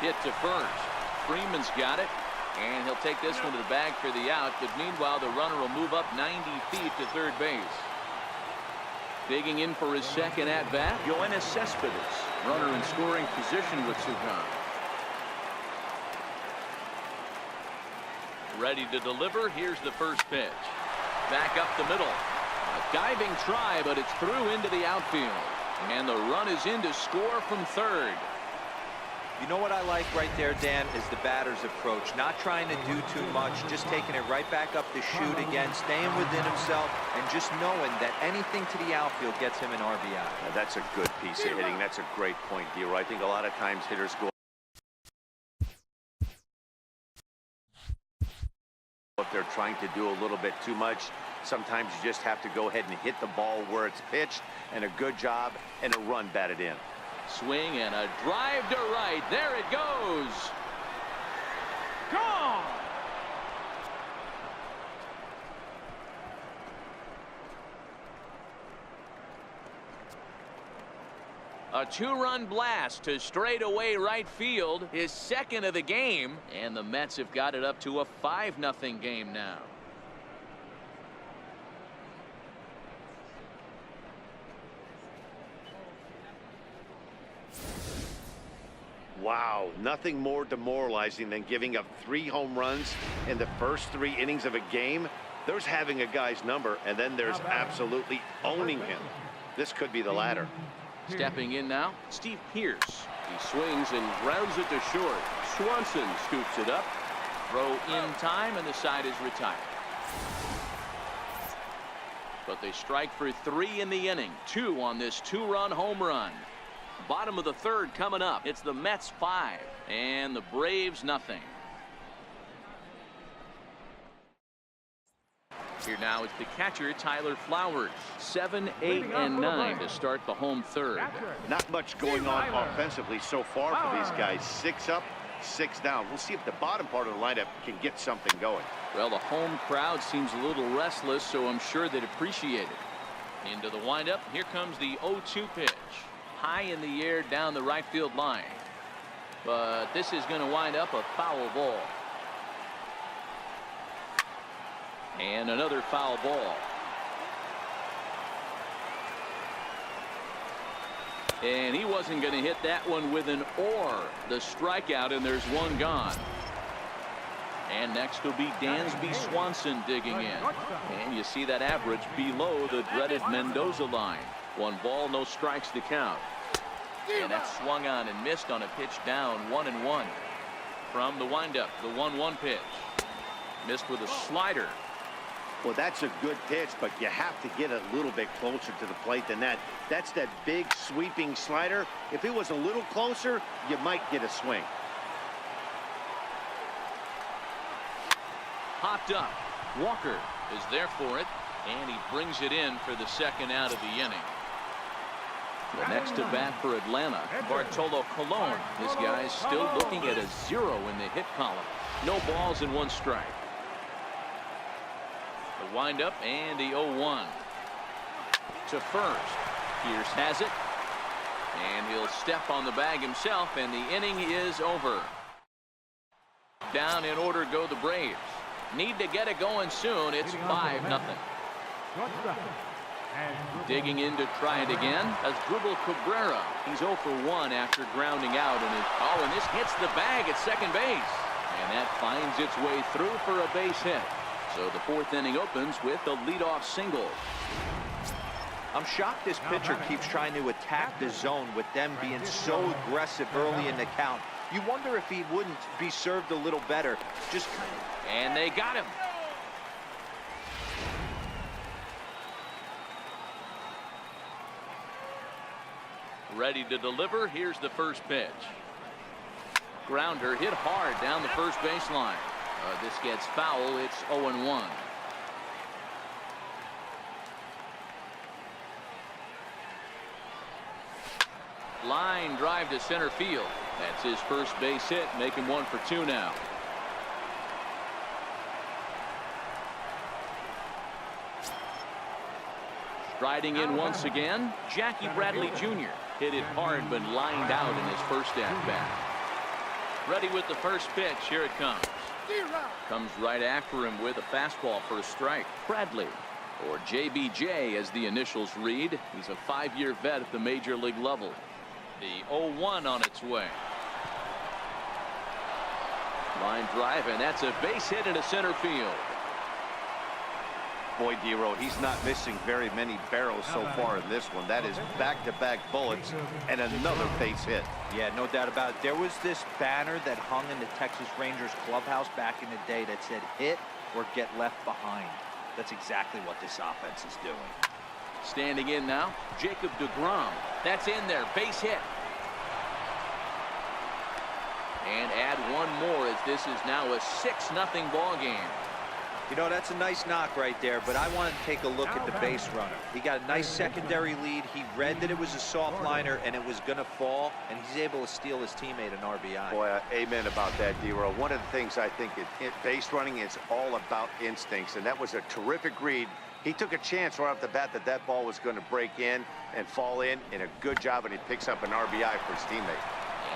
Hit to first. Freeman's got it, and he'll take this one to the bag for the out. But meanwhile, the runner will move up 90 feet to third base. Digging in for his second at-bat, Yoenis Cespedes. Runner in scoring position with Sugan. Ready to deliver. Here's the first pitch. Back up the middle. A diving try, but it's through into the outfield. And the run is in to score from third. You know what I like right there, Dan, is the batter's approach. Not trying to do too much, just taking it right back up the chute again, staying within himself, and just knowing that anything to the outfield gets him an RBI. Now, that's a good piece of hitting. That's a great point, Dero. I think a lot of times hitters go if they're trying to do a little bit too much. Sometimes you just have to go ahead and hit the ball where it's pitched, and a good job and a run batted in. Swing and a drive to right. There it goes. Gone. A two-run blast to straightaway right field, his second of the game, and the Mets have got it up to a 5-0 game now. Wow, nothing more demoralizing than giving up 3 home runs in the first 3 innings of a game. There's having a guy's number, and then there's absolutely owning him. This could be the latter. Stepping in now, Steve Pearce. He swings and grounds it to short. Swanson scoops it up. Throw in time, and the side is retired. But they strike for 3 in the inning. 2 on this 2-run home run. Bottom of the third coming up. It's the Mets 5 and the Braves nothing. Here now is the catcher Tyler Flowers. 7, 8, and 9 to start the home third. Not much going on offensively so far for these guys. 6 up, 6 down. We'll see if the bottom part of the lineup can get something going. Well, the home crowd seems a little restless, so I'm sure they'd appreciate it. Into the windup. Here comes the 0-2 pitch. High in the air down the right field line. But this is going to wind up a foul ball. And another foul ball. And he wasn't going to hit that one with an or. The strikeout, and there's one gone. And next will be Dansby Swanson digging in. And you see that average below the dreaded Mendoza line. 1 ball, no strikes to count. And that swung on and missed on a pitch down 1-1. From the windup, the 1-1 pitch. Missed with a slider. Well, that's a good pitch, but you have to get a little bit closer to the plate than that. That's that big sweeping slider. If it was a little closer, you might get a swing. Popped up. Walker is there for it, and he brings it in for the second out of the inning. The next to bat for Atlanta, Bartolo Colon. This guy's still looking at a 0 in the hit column. No balls and 1 strike. The windup and the 0-1. To first. Pierce has it. And he'll step on the bag himself, and the inning is over. Down in order go the Braves. Need to get it going soon. It's 5-0. Digging in to try it again as Dribble Cabrera. He's 0 for 1 after grounding out. And this hits the bag at second base. And that finds its way through for a base hit. So the 4th inning opens with a leadoff single. I'm shocked this pitcher keeps trying to attack the zone with them being so aggressive early in the count. You wonder if he wouldn't be served a little better. And they got him. Ready to deliver. Here's the first pitch. Grounder hit hard down the first baseline. This gets foul. It's 0-1. Line drive to center field. That's his first base hit, making 1 for 2 now. Striding in once again, Jackie Bradley Jr. hit it hard but lined out in his first at bat. Ready with the first pitch. Here it comes. Comes right after him with a fastball for a strike. Bradley, or JBJ as the initials read. He's a 5-year vet at the major league level. The 0-1 on its way. Line drive, and that's a base hit into center field. Boy, D-Roll, he's not missing very many barrels so far in this one. That is back-to-back bullets and another base hit. Yeah, no doubt about it. There was this banner that hung in the Texas Rangers clubhouse back in the day that said hit or get left behind. That's exactly what this offense is doing. Standing in now, Jacob deGrom. That's in there. Base hit. And add one more as this is now a 6-0 ball game. You know, that's a nice knock right there, but I want to take a look at the base runner. He got a nice secondary lead. He read that it was a soft liner and it was going to fall, and he's able to steal his teammate an RBI. Boy, amen about that, D-Roll. One of the things I think in base running is all about instincts, and that was a terrific read. He took a chance right off the bat that that ball was going to break in and fall in, and a good job, and he picks up an RBI for his teammate.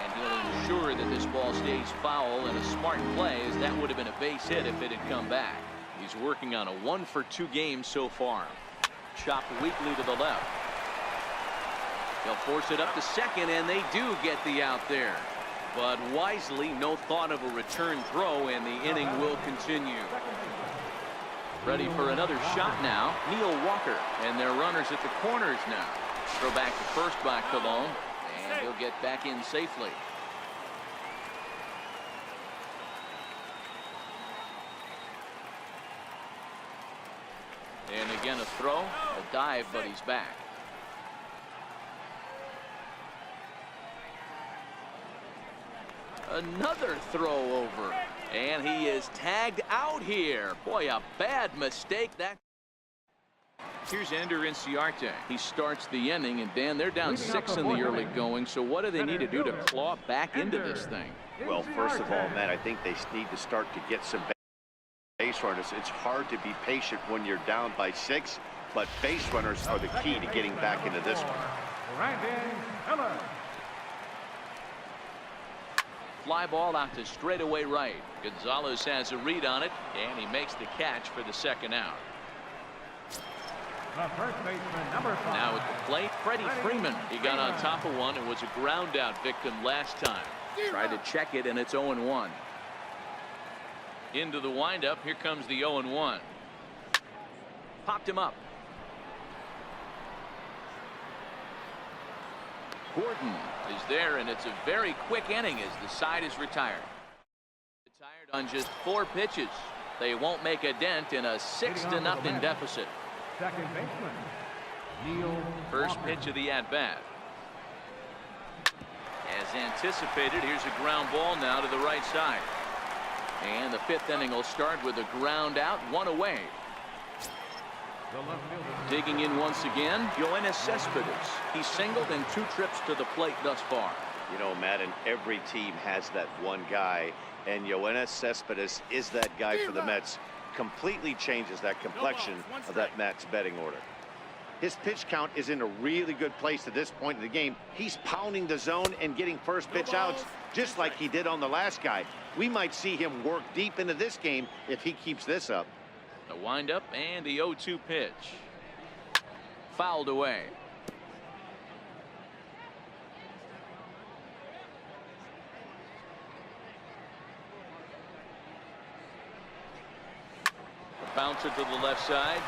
And he'll ensure that this ball stays foul, and a smart play, as that would have been a base hit if it had come back. He's working on a 1-for-2 game so far. Chopped weakly to the left. They'll force it up to second, and they do get the out there. But wisely, no thought of a return throw, and the inning will continue. Ready for another shot now, Neil Walker. And their runners at the corners now. Throw back to first by Colon, and he'll get back in safely. And again a throw, a dive, but he's back. Another throw over, and he is tagged out here. Boy, a bad mistake that. Here's Ender Inciarte. He starts the inning, and Dan, they're down 6 in the early going, so what do they need to do to claw back into this thing? Well, first of all, Matt, I think they need to start to get some base runners. It's hard to be patient when you're down by 6, but base runners are the key to getting back into this one. Fly ball out to straightaway right. Gonzalez has a read on it, and he makes the catch for the second out. The first baseman, number 5. Now at the plate, Freddie Freeman. He got on top of one and was a ground out victim last time. Tried to check it, and it's 0-1. Into the windup. Here comes the 0-1. Popped him up. Gordon is there, and it's a very quick inning as the side is retired. Retired on just 4 pitches. They won't make a dent in a 6-0 deficit. Second baseman, Neil First Walker. pitch of the at-bat. As anticipated, here's a ground ball now to the right side. And the 5th inning will start with a ground out, 1 away. The left fielder. Digging in once again, Yoenis Cespedes. He's singled in 2 trips to the plate thus far. You know, Matt, and every team has that one guy, and Yoenis Cespedes is that guy for the Mets. Completely changes that complexion of that Mets betting order. His pitch count is in a really good place at this point in the game. He's pounding the zone and getting first pitch outs just like he did on the last guy. We might see him work deep into this game if he keeps this up. The windup and the 0-2 pitch. Fouled away. Bouncer to the left side.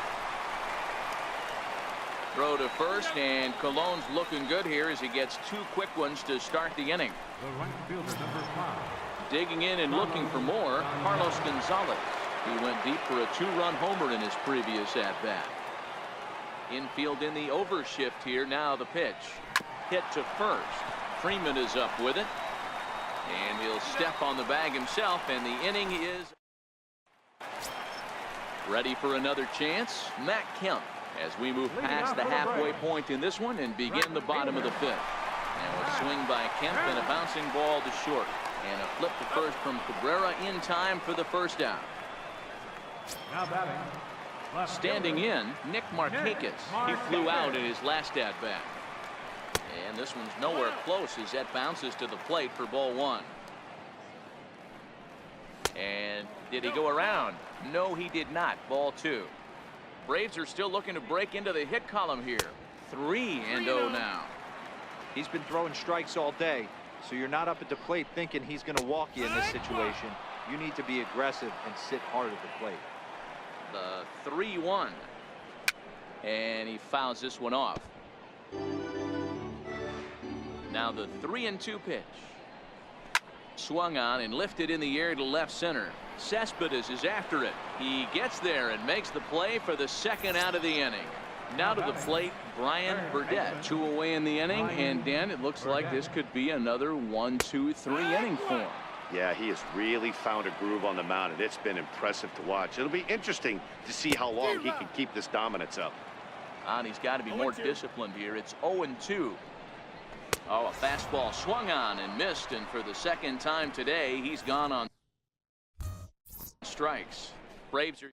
Throw to first, and Colon's looking good here as he gets 2 quick ones to start the inning. The right fielder, number 5. Digging in and looking for more, Carlos Gonzalez. He went deep for a 2-run homer in his previous at-bat. Infield in the overshift here. Now the pitch. Hit to first. Freeman is up with it. And he'll step on the bag himself, and the inning is ready for another chance. Matt Kemp as we move past the halfway point in this one and begin the bottom of the 5th. And a swing by Kemp and a bouncing ball to short. And a flip to first from Cabrera in time for the first out. Now batting. Left Standing fielder. in, Nick Markakis. He flew out in his last at-bat. And this one's nowhere close as that bounces to the plate for ball 1. And did he go around? No, he did not. Ball 2. Braves are still looking to break into the hit column here. 3-0 now. He's been throwing strikes all day, so you're not up at the plate thinking he's going to walk you in this situation. You need to be aggressive and sit hard at the plate. The 3-1. And he fouls this one off. Now the 3-2 pitch. Swung on and lifted in the air to left center. Cespedes is after it. He gets there and makes the play for the second out of the inning. Now to the plate, Brian Burdett. 2 away in the inning, and Dan, it looks like this could be another 1-2-3 inning for him. Yeah, he has really found a groove on the mound, and it's been impressive to watch. It'll be interesting to see how long he can keep this dominance up. And he's got to be more disciplined here. It's 0-2. Oh, a fastball swung on and missed, and for the second time today, he's gone on strikes. Braves are.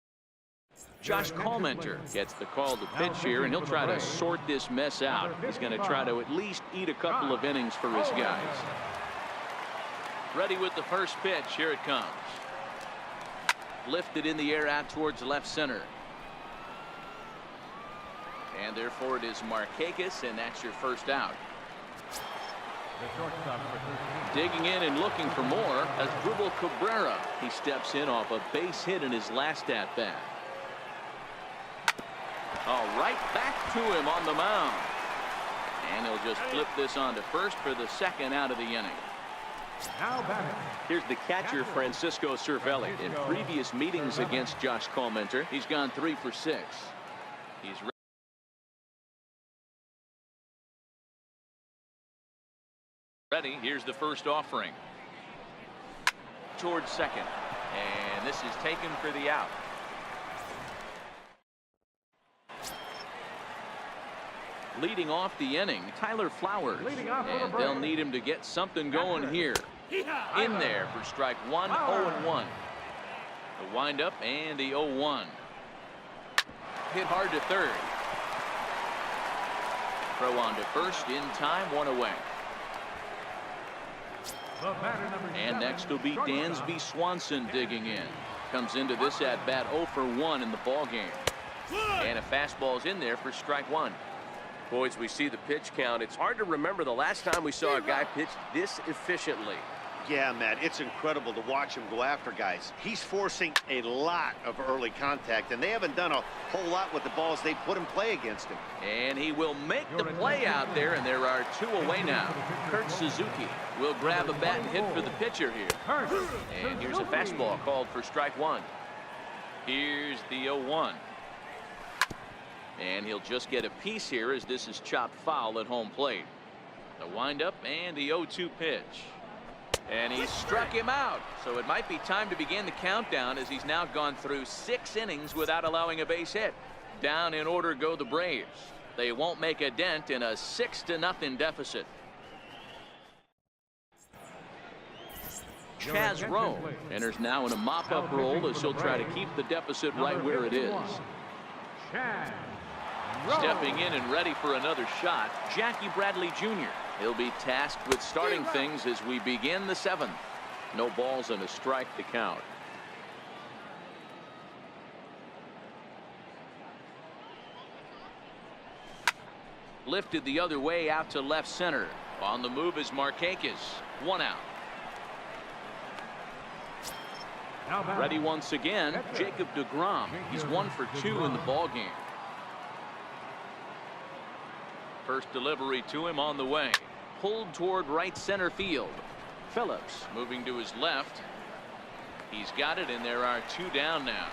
Josh Collmenter gets the call to pitch here, and he'll try to sort this mess out. He's going to try to at least eat a couple of innings for his guys. Ready with the first pitch. Here it comes. Lifted in the air out towards left center. And therefore it is Markakis, and that's your first out. Digging in and looking for more as Dribble Cabrera. He steps in off a base hit in his last at bat. All right, back to him on the mound. And he'll just flip this on to first for the second out of the inning. Here's the catcher, Francisco Cervelli. In previous meetings against Josh Collmenter, he's gone 3 for 6. He's ready. Here's the first offering. Towards second. And this is taken for the out. Leading off the inning, Tyler Flowers. And they'll need him to get something going here. In there for strike 1, 0-1. The windup and the 0-1. Hit hard to third. Throw on to first in time, 1 away. And next will be Dansby Swanson digging in. Comes into this at bat 0 for 1 in the ball game. And a fastball's in there for strike 1. Boys, we see the pitch count. It's hard to remember the last time we saw a guy pitch this efficiently. Yeah, Matt, it's incredible to watch him go after guys. He's forcing a lot of early contact, and they haven't done a whole lot with the balls they put in play against him. And he will make the play out there, and there are 2 away now. Kurt Suzuki will grab a bat and hit for the pitcher here. And here's a fastball called for strike 1. Here's the 0-1. And he'll just get a piece here as this is chopped foul at home plate. The windup and the 0-2 pitch. And he struck him out. So it might be time to begin the countdown as he's now gone through 6 innings without allowing a base hit. Down in order go the Braves. They won't make a dent in a 6-0 deficit. Chaz Rowe enters now in a mop-up role as he'll try to keep the deficit right where it is. Stepping in and ready for another shot, Jackie Bradley Jr. He'll be tasked with starting things as we begin the 7th. No balls and a strike to count. Lifted the other way out to left center. On the move is Markakis. 1 out. Ready once again, Jacob deGrom. He's 1 for 2 in the ball game. First delivery to him on the way. Pulled toward right center field. Phillips moving to his left. He's got it, and there are 2 down now.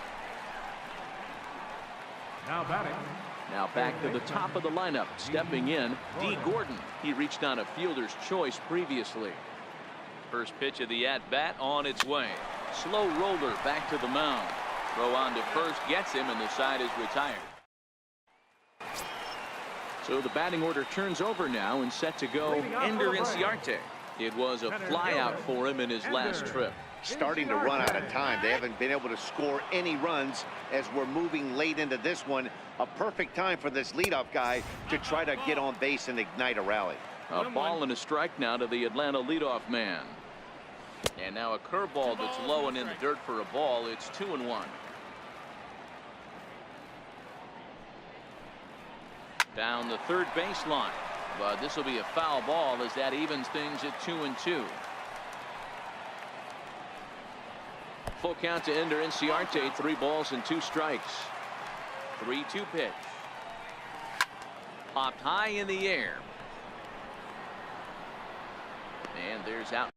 Now batting. Now back to the top of the lineup. Stepping in, D. Gordon. He reached on a fielder's choice previously. First pitch of the at-bat on its way. Slow roller back to the mound. Throw on to first gets him, and the side is retired. So the batting order turns over now and set to go Ender Inciarte. It was a flyout for him in his last trip. Starting to run out of time. They haven't been able to score any runs as we're moving late into this one. A perfect time for this leadoff guy to try to get on base and ignite a rally. A ball and a strike now to the Atlanta leadoff man. And now a curveball that's low and in the dirt for a ball. It's 2-1. Down the third baseline, but this will be a foul ball as that evens things at 2-2. Full count to Ender Inciarte. 3 balls and 2 strikes. 3-2 pitch. Popped high in the air. And there's out.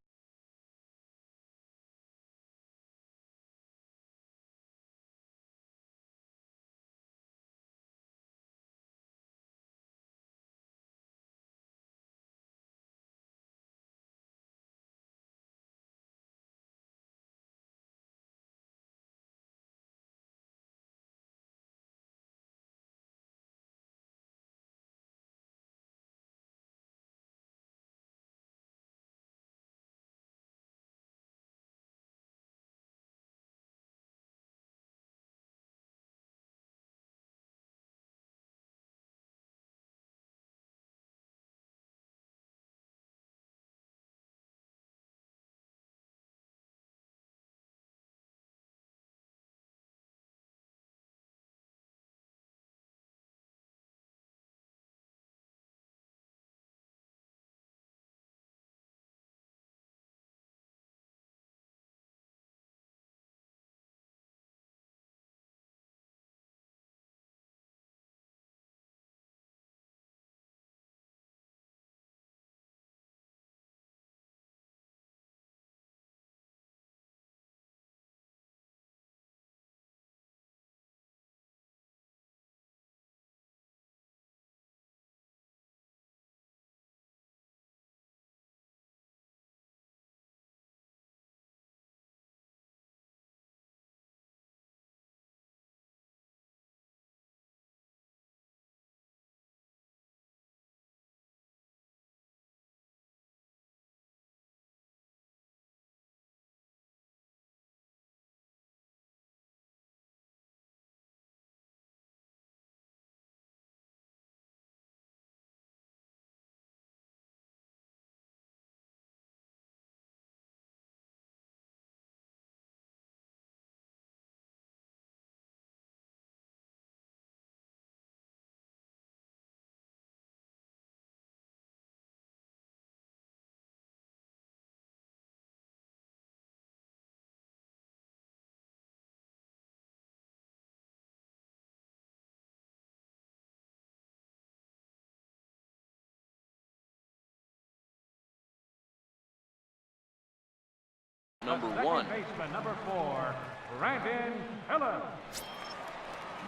Number 1. Baseman, number 4, Brandon Phillips.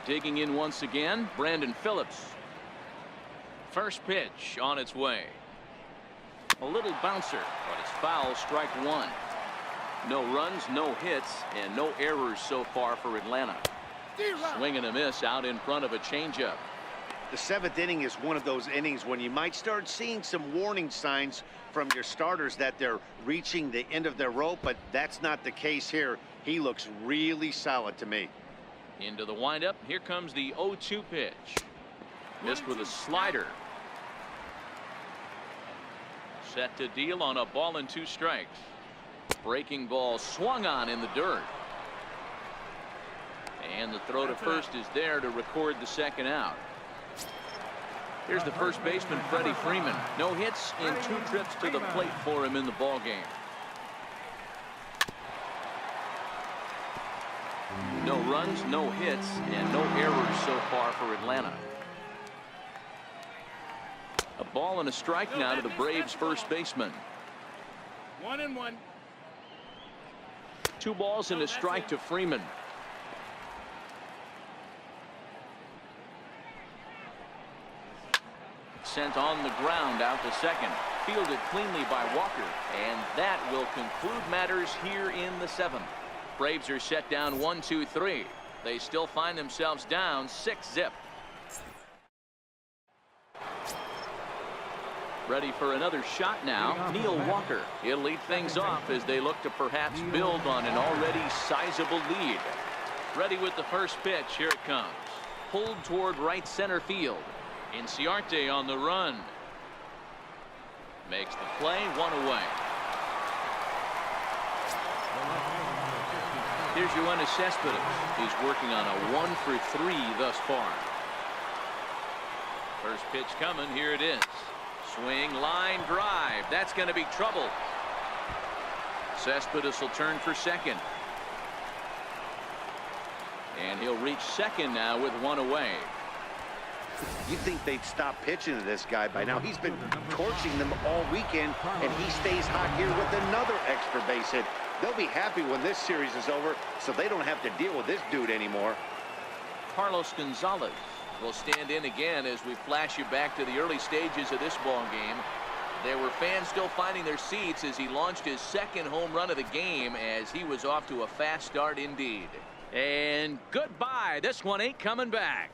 Digging in once again, Brandon Phillips. First pitch on its way. A little bouncer, but it's foul. Strike 1. No runs, no hits, and no errors so far for Atlanta. Swing and a miss out in front of a changeup. The 7th inning is one of those innings when you might start seeing some warning signs from your starters that they're reaching the end of their rope, but that's not the case here. He looks really solid to me. Into the windup. Here comes the 0-2 pitch. Missed with a slider. Set to deal on a ball and 2 strikes. Breaking ball swung on in the dirt. And the throw to first is there to record the second out. Here's the first baseman, Freddie Freeman. No hits and 2 trips to the plate for him in the ball game. No runs, no hits, and no errors so far for Atlanta. A ball and a strike now to the Braves' first baseman. 1-1. 2 balls and a strike to Freeman. Sent on the ground out to second. Fielded cleanly by Walker. And that will conclude matters here in the 7th. Braves are set down 1-2-3. They still find themselves down 6-0. Ready for another shot now, Neil Walker. He'll lead things off as they look to perhaps build on an already sizable lead. Ready with the first pitch. Here it comes. Pulled toward right center field. Inciarte on the run. Makes the play, 1 away. Here's Yoenis Cespedes. He's working on a 1 for 3 thus far. First pitch coming. Here it is. Swing, line, drive. That's going to be trouble. Cespedes will turn for second. And he'll reach second now with 1 away. You'd think they'd stop pitching to this guy by now. He's been torching them all weekend, and he stays hot here with another extra base hit. They'll be happy when this series is over, so they don't have to deal with this dude anymore. Carlos Gonzalez will stand in again as we flash you back to the early stages of this ball game. There were fans still finding their seats as he launched his second home run of the game, as he was off to a fast start indeed. And goodbye. This one ain't coming back.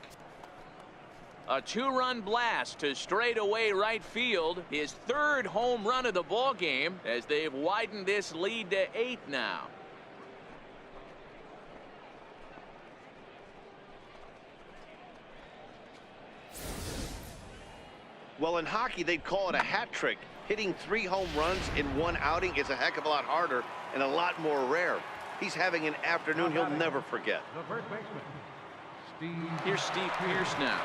A 2-run blast to straightaway right field. His 3rd home run of the ball game, as they've widened this lead to 8 now. Well, in hockey, they'd call it a hat trick. Hitting 3 home runs in 1 outing is a heck of a lot harder and a lot more rare. He's having an afternoon he'll never forget. Here's Steve Pearce now.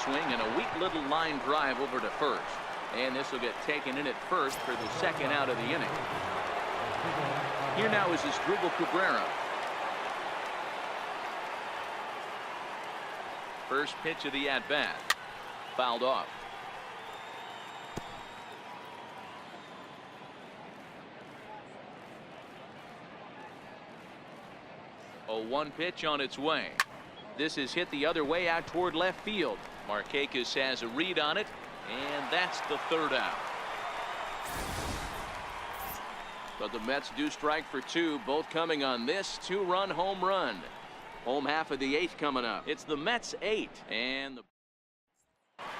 Swing and a weak little line drive over to first. And this will get taken in at first for the second out of the inning. Here now is Asdrubal Cabrera. First pitch of the at-bat. Fouled off. A 1 pitch on its way. This is hit the other way out toward left field. Markakis has a read on it, and that's the 3rd out. But the Mets do strike for 2, both coming on this 2-run home run. Home half of the 8th coming up. It's the Mets 8, and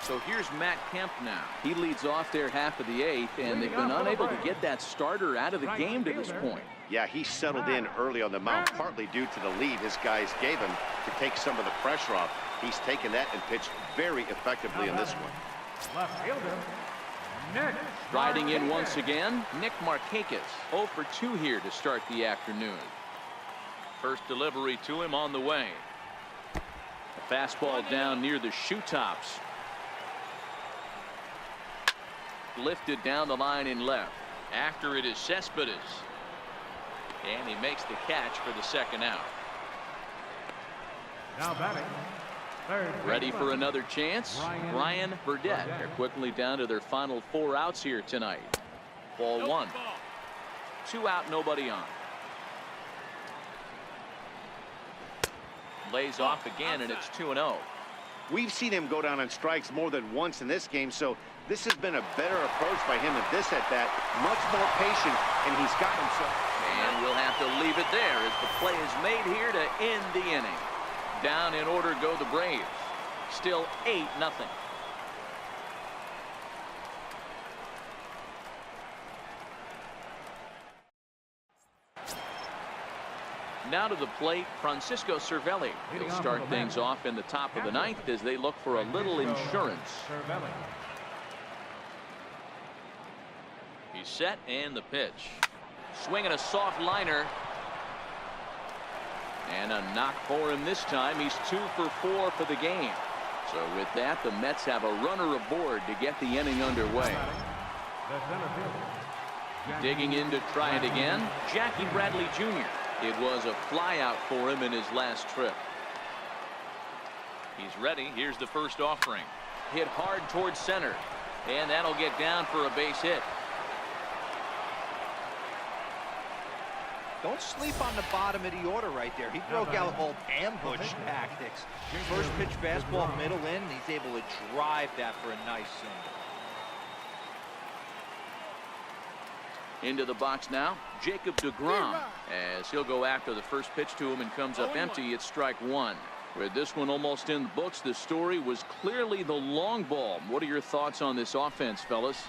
so here's Matt Kemp now. He leads off their half of the 8th, and they've been unable to get that starter out of the game to this point. Yeah, he settled in early on the mound, partly due to the lead his guys gave him to take some of the pressure off. He's taken that and pitched very effectively in this one. Left fielder, Nick. Riding in once again, Nick Markakis. 0 for 2 here to start the afternoon. First delivery to him on the way. A fastball down near the shoe tops. Lifted down the line in left. After it is Cespedes. And he makes the catch for the second out. Now batting. Ready for another chance. Ryan Burdette. They're quickly down to their final 4 outs here tonight. Ball 1. 2 out, nobody on. Lays off again, and it's 2-0. We've seen him go down on strikes more than once in this game, so this has been a better approach by him at this at-bat. Much more patient, and he's got himself. And we'll have to leave it there as the play is made here to end the inning. Down in order go the Braves. Still 8-0. Now to the plate, Francisco Cervelli. He'll start things off in the top of the 9th as they look for a little insurance. He's set, and the pitch. Swinging a soft liner. And a knock for him this time. He's 2 for 4 for the game. So with that, the Mets have a runner aboard to get the inning underway. Digging in to try it again, Jackie Bradley Jr. It was a flyout for him in his last trip. He's ready. Here's the first offering. Hit hard towards center. And that'll get down for a base hit. Don't sleep on the bottom of the order right there. He broke out old ambush tactics. First pitch fastball middle in. He's able to drive that for a nice single. Into the box now, Jacob deGrom, as he'll go after the first pitch to him and comes up empty. It's strike 1. With this one almost in the books, the story was clearly the long ball. What are your thoughts on this offense, fellas?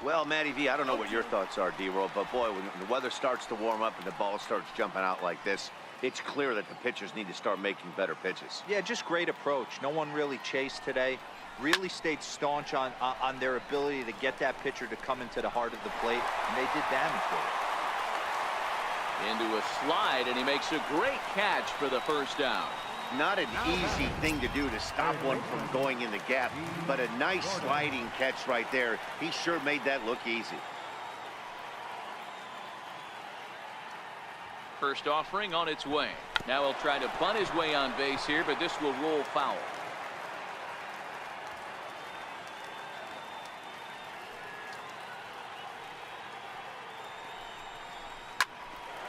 Well, Matty V, I don't know what your thoughts are, D-Roll, but boy, when the weather starts to warm up and the ball starts jumping out like this, it's clear that the pitchers need to start making better pitches. Yeah, just great approach. No one really chased today. Really stayed staunch on their ability to get that pitcher to come into the heart of the plate, and they did damage with it. Into a slide, and he makes a great catch for the first down. Not an easy thing to do to stop one from going in the gap, but a nice sliding catch right there. He sure made that look easy. First offering on its way. Now he'll try to punt his way on base here, but this will roll foul.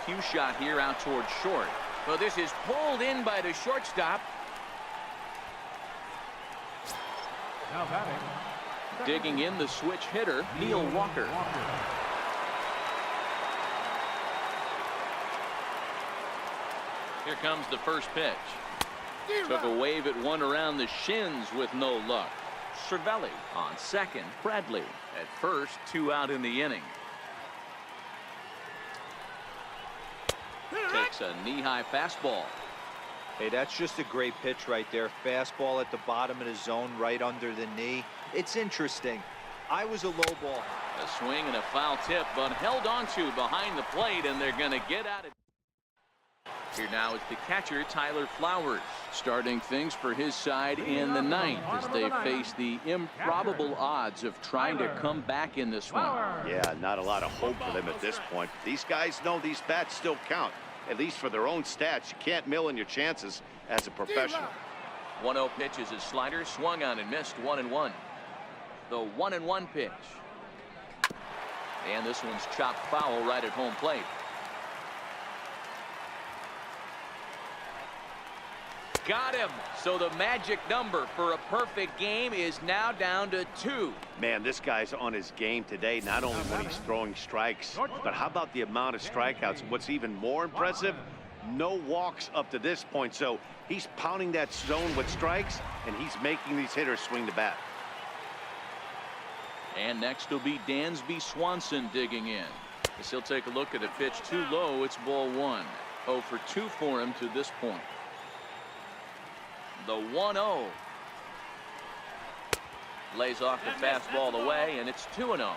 Cue shot here out towards short. Well, this is pulled in by the shortstop. Now batting. Digging in the switch hitter, Neil Walker. Here comes the first pitch. Took a wave at one around the shins with no luck. Cervelli on second. Bradley at first. 2 out in the inning. Takes a knee-high fastball. Hey, that's just a great pitch right there. Fastball at the bottom of the zone, right under the knee. It's interesting. I was a low ball. A swing and a foul tip, but held onto behind the plate, and they're going to get out of. Here now is the catcher, Tyler Flowers, starting things for his side in the ninth as they face the improbable odds of trying to come back in this one. Yeah, not a lot of hope for them at this point. These guys know these bats still count, at least for their own stats. You can't mill in your chances as a professional. 1-0 pitch is his slider, swung on and missed. 1-1. The 1-1 pitch. And this one's chopped foul right at home plate. Got him. So the magic number for a perfect game is now down to 2. Man, this guy's on his game today, not only when he's throwing strikes, but how about the amount of strikeouts? What's even more impressive, no walks up to this point. So he's pounding that zone with strikes, and he's making these hitters swing the bat. And next will be Dansby Swanson digging in. As he'll take a look at a pitch too low. It's ball 1. 0 for 2 for him to this point. The 1-0. Lays off the fastball away, and it's 2-0. 2-0.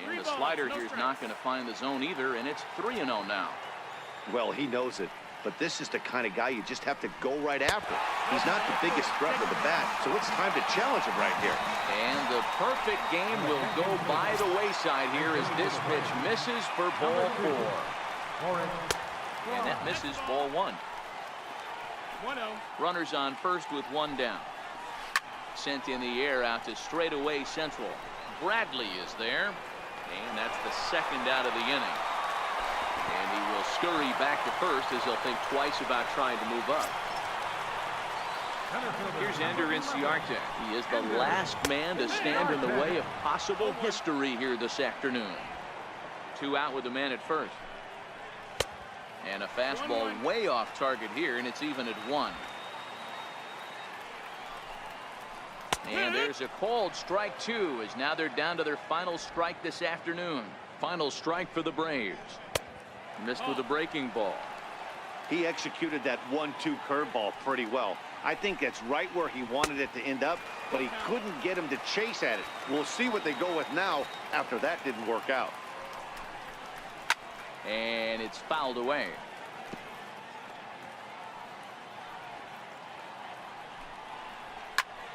And the slider here is not going to find the zone either, and it's 3-0 now. Well, he knows it, but this is the kind of guy you just have to go right after. He's not the biggest threat with the bat, so it's time to challenge him right here. And the perfect game will go by the wayside here as this pitch misses for ball 4. And that misses ball 1. 1-0. Runners on first with 1 down. Sent in the air out to straightaway central. Bradley is there. And that's the second out of the inning. And he will scurry back to first as he'll think twice about trying to move up. Here's Ender Inciarte. He is the last man to stand in the way of possible history here this afternoon. 2 out with the man at first. And a fastball way off target here, and it's even at 1. And there's a called strike 2 as now they're down to their final strike this afternoon. Final strike for the Braves. Missed with a breaking ball. He executed that 1-2 curveball pretty well. I think that's right where he wanted it to end up, but he couldn't get him to chase at it. We'll see what they go with now after that didn't work out. And it's fouled away.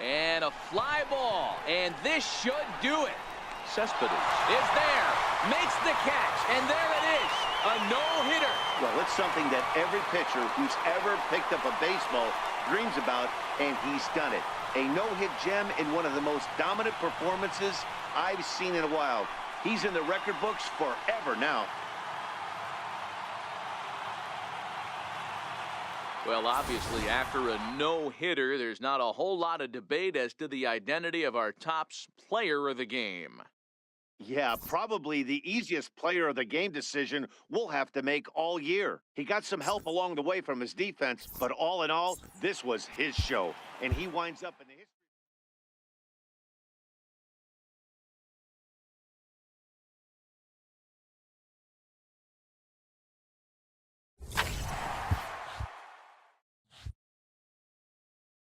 And a fly ball, and this should do it. Cespedes is there, makes the catch, and there it is, a no-hitter. Well, it's something that every pitcher who's ever picked up a baseball dreams about, and he's done it. A no-hit gem in one of the most dominant performances I've seen in a while. He's in the record books forever now. Well, obviously, after a no-hitter, there's not a whole lot of debate as to the identity of our top player of the game. Yeah, probably the easiest player of the game decision we'll have to make all year. He got some help along the way from his defense, but all in all, this was his show. And he winds up in the